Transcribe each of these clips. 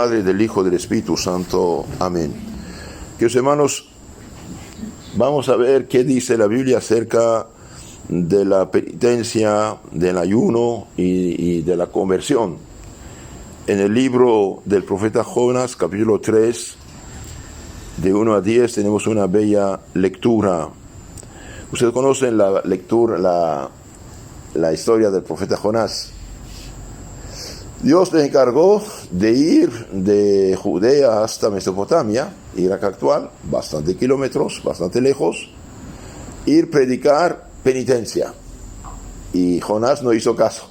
Padre, del Hijo, del Espíritu Santo. Amén. Queridos hermanos, vamos a ver qué dice la Biblia acerca de la penitencia, del ayuno y de la conversión. En el libro del profeta Jonás, capítulo 3, de 1 a 10, tenemos una bella lectura. Ustedes conocen la lectura, la historia del profeta Jonás. Dios le encargó de ir de Judea hasta Mesopotamia, Irak actual, bastante kilómetros, bastante lejos, ir predicar penitencia. Y Jonás no hizo caso.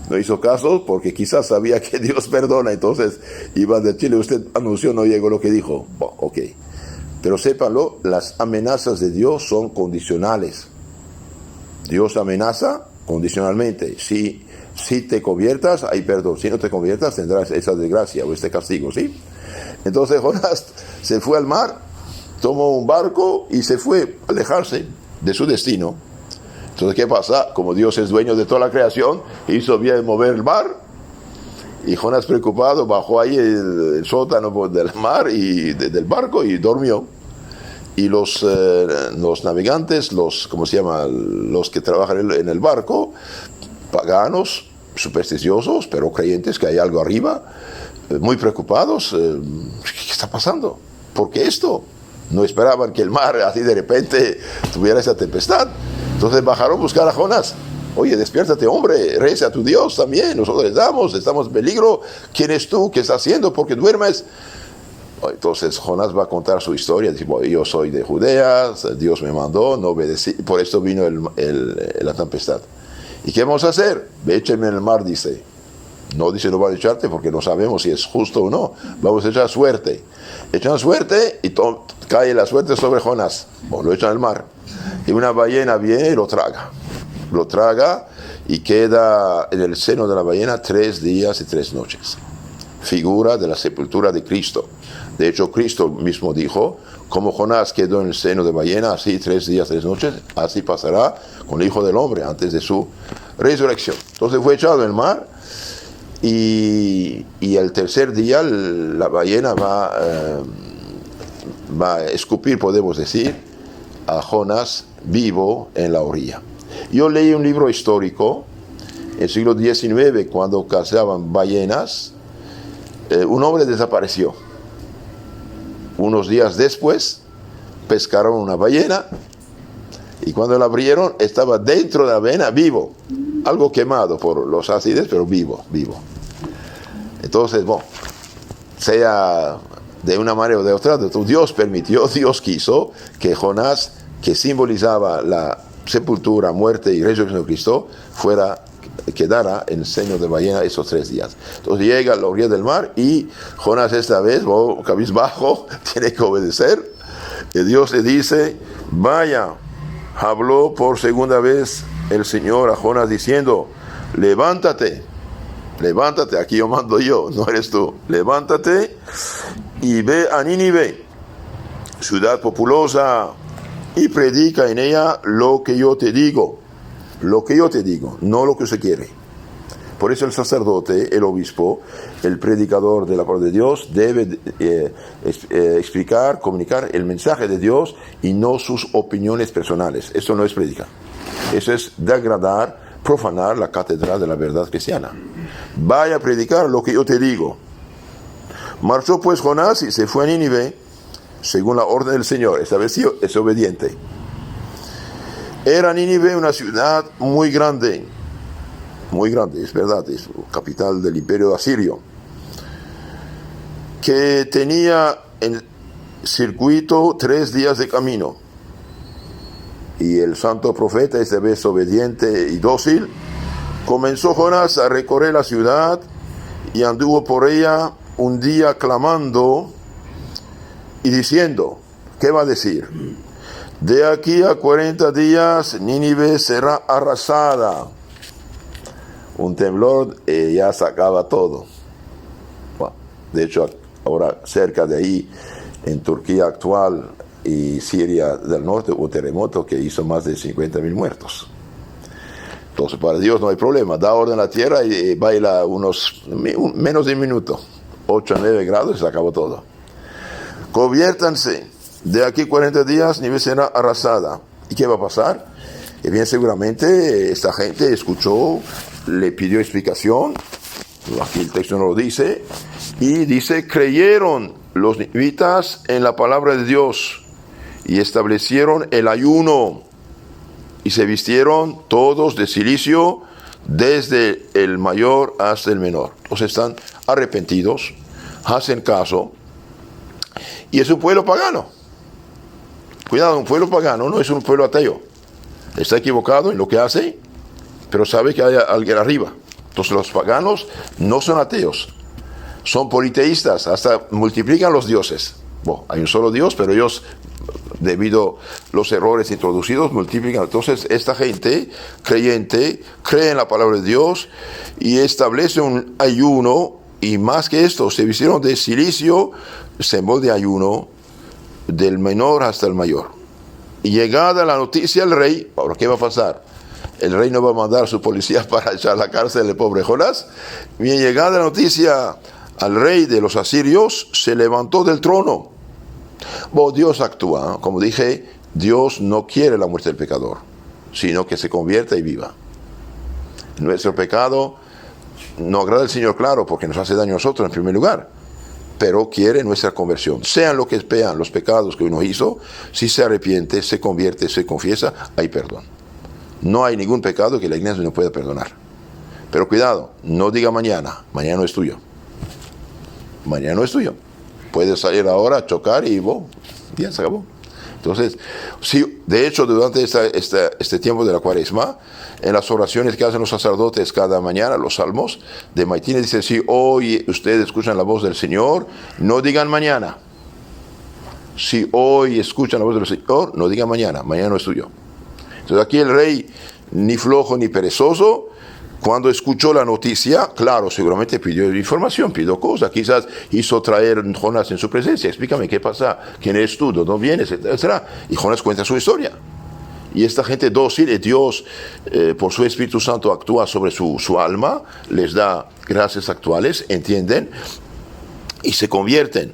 No hizo caso porque quizás sabía que Dios perdona, entonces iba a decirle, usted anunció, no llegó lo que dijo. Bueno, ok. Pero sépanlo, las amenazas de Dios son condicionales. Dios amenaza condicionalmente. Si te conviertas, hay perdón. Si no te conviertas, tendrás esa desgracia o este castigo, ¿sí? Entonces Jonás se fue al mar, tomó un barco y se fue a alejarse de su destino. Entonces, ¿qué pasa? Como Dios es dueño de toda la creación, hizo bien mover el mar. Y Jonás, preocupado, bajó ahí el sótano del mar y del barco y durmió. Y los navegantes, ¿cómo se llama? Los que trabajan en el barco, paganos, supersticiosos, pero creyentes que hay algo arriba, muy preocupados. ¿Qué está pasando? ¿Por qué esto? No esperaban que el mar así de repente tuviera esa tempestad. Entonces bajaron a buscar a Jonás. Oye, despiértate, hombre, reza a tu Dios también. Nosotros estamos en peligro. ¿Quién es tú? ¿Qué estás haciendo? ¿Por qué duermes? Entonces Jonás va a contar su historia. Dice, bueno, yo soy de Judea, Dios me mandó, no obedecí, por esto vino la tempestad. ¿Y qué vamos a hacer? Échenme en el mar, dice. No dice, no van a echarte porque no sabemos si es justo o no. Vamos a echar suerte. Echan suerte y cae la suerte sobre Jonás. Bueno, lo echan al mar. Y una ballena viene y lo traga. Lo traga y queda en el seno de la ballena 3 días y 3 noches. Figura de la sepultura de Cristo. De hecho, Cristo mismo dijo, como Jonás quedó en el seno de ballena, así 3 días, 3 noches, así pasará con el Hijo del Hombre antes de su resurrección. Entonces fue echado en el mar y el tercer día la ballena va a escupir, podemos decir, a Jonás vivo en la orilla. Yo leí un libro histórico, en el siglo XIX, cuando cazaban ballenas, un hombre desapareció. Unos días después, pescaron una ballena, y cuando la abrieron, estaba dentro de la ballena vivo, algo quemado por los ácidos, pero vivo. Entonces, bueno, sea de una manera o de otra, Dios permitió, Dios quiso que Jonás, que simbolizaba la sepultura, muerte y resurrección de Cristo, quedara en el seno de ballena esos 3 días. Entonces llega a la orilla del mar y Jonás esta vez, cabizbajo, tiene que obedecer. Y Dios le dice, vaya, habló por segunda vez el Señor a Jonás diciendo, levántate, aquí yo mando yo, no eres tú, levántate y ve a Nínive, ciudad populosa, y predica en ella lo que yo te digo, no lo que usted quiere. Por eso el sacerdote, el obispo, el predicador de la palabra de Dios debe explicar, comunicar el mensaje de Dios y no sus opiniones personales. Eso no es predicar. Eso es degradar, profanar la catedral de la verdad cristiana. Vaya a predicar lo que yo te digo. Marchó pues Jonás y se fue a Nínive, según la orden del Señor. Esta vez sí es obediente. Era Nínive una ciudad muy grande, es verdad, es capital del imperio asirio, que tenía en circuito 3 días de camino. Y el santo profeta, esta vez obediente y dócil, comenzó Jonás a recorrer la ciudad y anduvo por ella un día clamando y diciendo, ¿qué va a decir? De aquí a 40 días Nínive será arrasada. Un temblor ya sacaba todo. Bueno, de hecho, ahora cerca de ahí, en Turquía actual y Siria del norte, hubo un terremoto que hizo más de 50,000 muertos. Entonces, para Dios no hay problema. Da orden a la tierra y baila menos de un minuto. 8 a 9 grados y se acabó todo. Conviértanse. De aquí 40 días, Nínive será arrasada. ¿Y qué va a pasar? Y bien, seguramente esta gente escuchó, le pidió explicación. Aquí el texto no lo dice. Y dice, creyeron los ninivitas en la palabra de Dios y establecieron el ayuno y se vistieron todos de cilicio desde el mayor hasta el menor. Entonces están arrepentidos, hacen caso, y es un pueblo pagano. Cuidado, un pueblo pagano no es un pueblo ateo. Está equivocado en lo que hace, pero sabe que hay alguien arriba. Entonces los paganos no son ateos, son politeístas, hasta multiplican los dioses. Bueno, hay un solo Dios, pero ellos, debido a los errores introducidos, multiplican. Entonces esta gente creyente cree en la palabra de Dios y establece un ayuno, y más que esto, se vistieron de cilicio, símbolo de ayuno, del menor hasta el mayor. Y llegada la noticia al rey, ahora ¿qué va a pasar? El rey no va a mandar a su policía para echar a la cárcel al pobre Jonás. Bien, llegada la noticia al rey de los asirios, se levantó del trono. Bueno, Dios actúa, ¿no? Como dije, Dios no quiere la muerte del pecador, sino que se convierta y viva. Nuestro pecado no agrada al Señor, claro, porque nos hace daño a nosotros en primer lugar, pero quiere nuestra conversión. Sean lo que sean los pecados que uno hizo, si se arrepiente, se convierte, se confiesa, hay perdón. No hay ningún pecado que la iglesia no pueda perdonar. Pero cuidado, no diga mañana, mañana no es tuyo. Mañana no es tuyo. Puedes salir ahora, chocar y ya se acabó. Entonces, sí, de hecho, durante este tiempo de la Cuaresma, en las oraciones que hacen los sacerdotes cada mañana, los salmos de Maitines, dice, si hoy ustedes escuchan la voz del Señor, no digan mañana. Si hoy escuchan la voz del Señor, no digan mañana, mañana no es tuyo. Entonces aquí el rey, ni flojo ni perezoso, cuando escuchó la noticia, claro, seguramente pidió información, pidió cosas, quizás hizo traer a Jonás en su presencia, explícame qué pasa, quién eres tú, de dónde vienes, etc. Y Jonás cuenta su historia. Y esta gente dócil, Dios, por su Espíritu Santo, actúa sobre su alma, les da gracias actuales, entienden, y se convierten.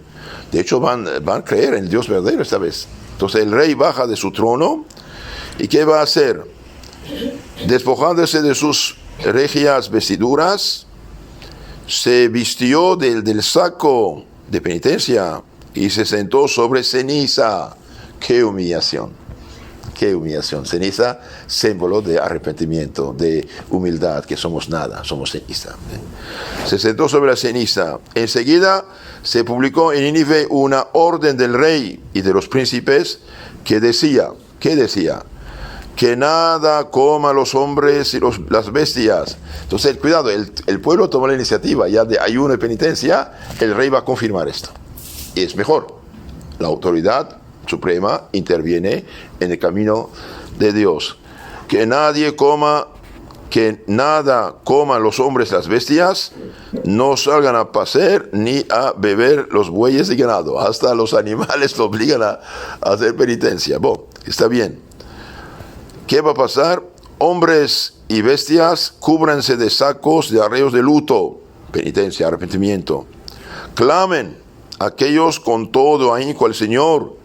De hecho, van a creer en el Dios verdadero esta vez. Entonces el rey baja de su trono, ¿y qué va a hacer? Despojándose de sus regias vestiduras, se vistió del saco de penitencia y se sentó sobre ceniza. ¡Qué humillación! ¡Qué humillación! Ceniza, símbolo de arrepentimiento, de humildad, que somos nada, somos ceniza. Se sentó sobre la ceniza. Enseguida se publicó en Nínive una orden del rey y de los príncipes que decía, ¿qué decía? Que nada coma los hombres y las bestias. Entonces, cuidado, el pueblo tomó la iniciativa ya de ayuno y penitencia, el rey va a confirmar esto. Y es mejor. La autoridad suprema interviene en el camino de Dios. Que nada coman los hombres y las bestias, no salgan a pacer ni a beber los bueyes y ganado. Hasta los animales lo obligan a hacer penitencia. Bueno, está bien. ¿Qué va a pasar? Hombres y bestias, cúbranse de sacos de arreos de luto, penitencia, arrepentimiento. Clamen aquellos con todo ahínco al Señor,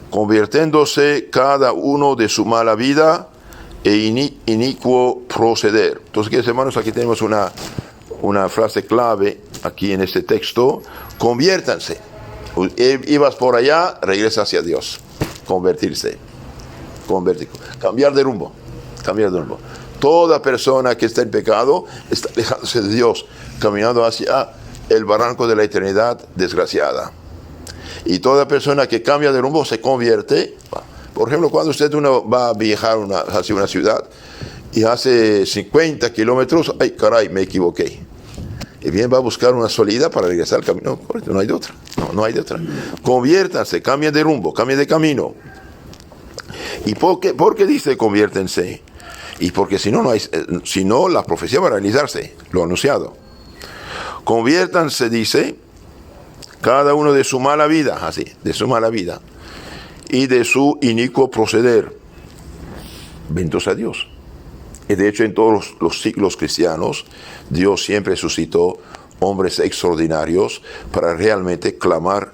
convirtiéndose cada uno de su mala vida e inicuo proceder. Entonces, queridos hermanos, aquí tenemos una frase clave aquí en este texto. Conviértanse. Ibas por allá, regresa hacia Dios. Convertirse. Cambiar de rumbo. Toda persona que está en pecado está alejándose de Dios, caminando hacia el barranco de la eternidad desgraciada. Y toda persona que cambia de rumbo se convierte. Por ejemplo, cuando uno va a viajar hacia una ciudad y hace 50 kilómetros, ¡ay, caray, me equivoqué! Y bien, va a buscar una salida para regresar al camino correcto. No hay de otra. No hay de otra. Conviértanse, cambien de rumbo, cambien de camino. ¿Y por qué dice conviértense? Y porque si no, la profecía va a realizarse, lo anunciado. Conviértanse, dice, cada uno de su mala vida, así, de su mala vida, y de su inicuo proceder. Benditos a Dios. Y de hecho, en todos los siglos cristianos, Dios siempre suscitó hombres extraordinarios para realmente clamar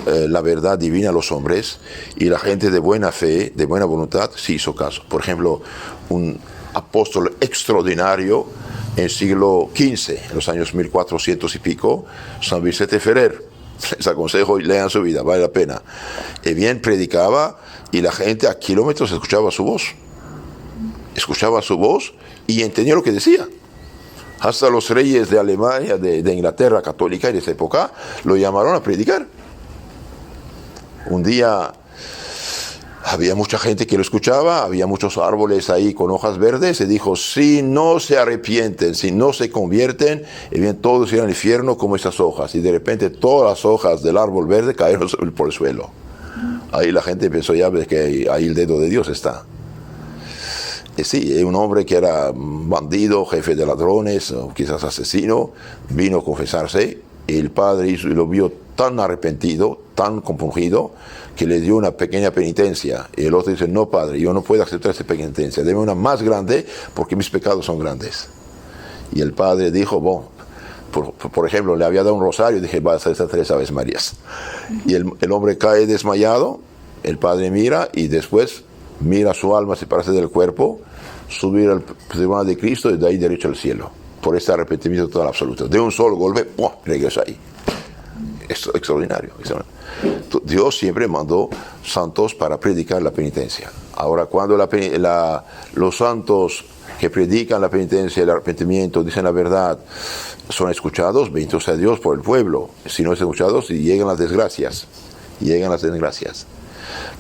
la verdad divina a los hombres, y la gente de buena fe, de buena voluntad, sí hizo caso. Por ejemplo, un apóstol extraordinario en el siglo XV, en los años 1400 y pico, San Vicente Ferrer. Les aconsejo y lean su vida, vale la pena. Bien predicaba, y la gente a kilómetros escuchaba su voz. Escuchaba su voz y entendía lo que decía. Hasta los reyes de Alemania, de Inglaterra católica en esa época, lo llamaron a predicar. Un día había mucha gente que lo escuchaba, había muchos árboles ahí con hojas verdes, y dijo: si no se arrepienten, si no se convierten, bien todos irán al infierno como esas hojas. Y de repente todas las hojas del árbol verde cayeron por el suelo. Ahí la gente pensó ya que ahí el dedo de Dios está. Y sí, un hombre que era bandido, jefe de ladrones, o quizás asesino, vino a confesarse, y el padre lo vio tan arrepentido, tan compungido, que le dio una pequeña penitencia. Y el otro dice: no, padre, yo no puedo aceptar esa penitencia, deme una más grande porque mis pecados son grandes. Y el padre dijo: bueno, por ejemplo, le había dado un rosario y dije: vas a hacer 3 Aves Marías. Y el hombre cae desmayado, el padre mira, y después mira su alma separarse del cuerpo, subir al tribunal de Cristo, y de ahí derecho al cielo, por este arrepentimiento total absoluto. De un solo golpe, ¡pum!, regresa ahí. Esto es extraordinario. Dios siempre mandó santos para predicar la penitencia. Ahora, cuando los santos que predican la penitencia y el arrepentimiento, dicen la verdad, son escuchados, bendito sea Dios por el pueblo. Si no es escuchados, llegan las desgracias. Llegan las desgracias.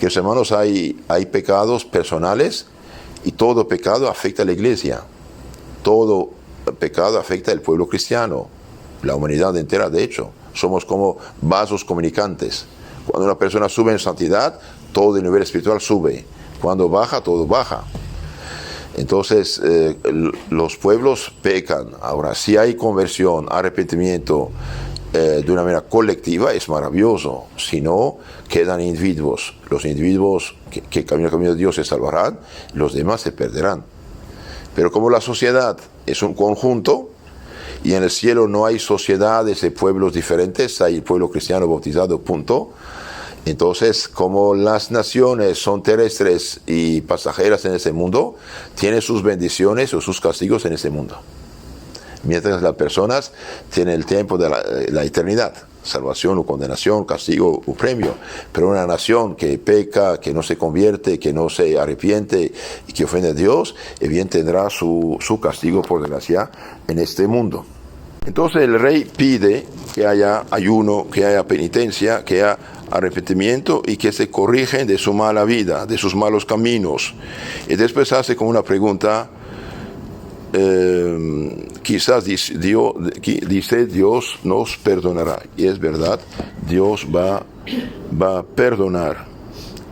Queridos hermanos, hay pecados personales, y todo pecado afecta a la iglesia. Todo pecado afecta al pueblo cristiano, la humanidad entera. De hecho, somos como vasos comunicantes. Cuando una persona sube en santidad, todo el nivel espiritual sube. Cuando baja, todo baja. Entonces, los pueblos pecan. Ahora, si hay conversión, arrepentimiento de una manera colectiva, es maravilloso. Si no, quedan individuos. Los individuos que caminan el camino de Dios se salvarán, los demás se perderán. Pero como la sociedad es un conjunto, y en el cielo no hay sociedades de pueblos diferentes, hay el pueblo cristiano bautizado, punto. Entonces, como las naciones son terrestres y pasajeras en ese mundo, tienen sus bendiciones o sus castigos en ese mundo. Mientras las personas tienen el tiempo de la eternidad, salvación o condenación, castigo o premio. Pero una nación que peca, que no se convierte, que no se arrepiente y que ofende a Dios, bien tendrá su castigo, por desgracia, en este mundo. Entonces el rey pide que haya ayuno, que haya penitencia, que haya arrepentimiento, y que se corrigen de su mala vida, de sus malos caminos. Y después hace como una pregunta. Quizás dice Dios nos perdonará, y es verdad, Dios va a perdonar.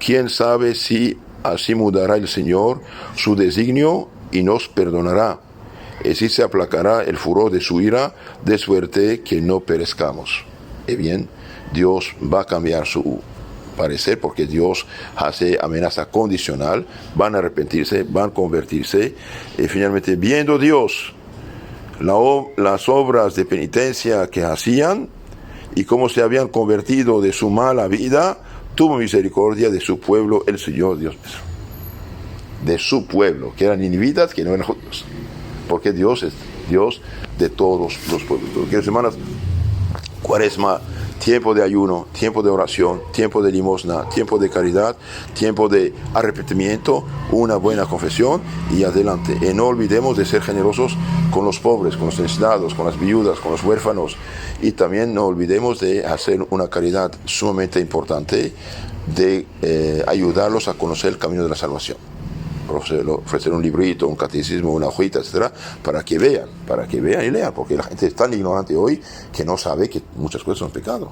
¿Quién sabe si así mudará el Señor su designio y nos perdonará? Y así se aplacará el furor de su ira, de suerte que no perezcamos. Y bien, Dios va a cambiar su parecer, porque Dios hace amenaza condicional. Van a arrepentirse, van a convertirse, y finalmente, viendo Dios las obras de penitencia que hacían y cómo se habían convertido de su mala vida, tuvo misericordia de su pueblo, el Señor Dios mismo. De su pueblo, que eran ninivitas, que no eran judíos, porque Dios es Dios de todos los pueblos. Queridos hermanos, Cuaresma, tiempo de ayuno, tiempo de oración, tiempo de limosna, tiempo de caridad, tiempo de arrepentimiento, una buena confesión, y adelante. Y no olvidemos de ser generosos con los pobres, con los necesitados, con las viudas, con los huérfanos, y también no olvidemos de hacer una caridad sumamente importante, de ayudarlos a conocer el camino de la salvación. Ofrecer un librito, un catecismo, una hojita, etcétera, para que vean y lean, porque la gente es tan ignorante hoy que no sabe que muchas cosas son pecado.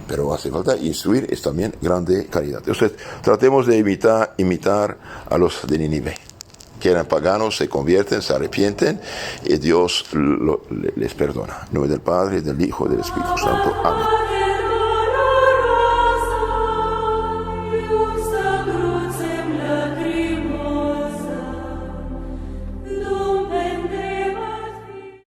Pero hace falta instruir, es también grande caridad. Entonces, tratemos de imitar a los de Nínive, que eran paganos, se convierten, se arrepienten, y Dios les perdona. En nombre del Padre, del Hijo y del Espíritu Santo. Amén.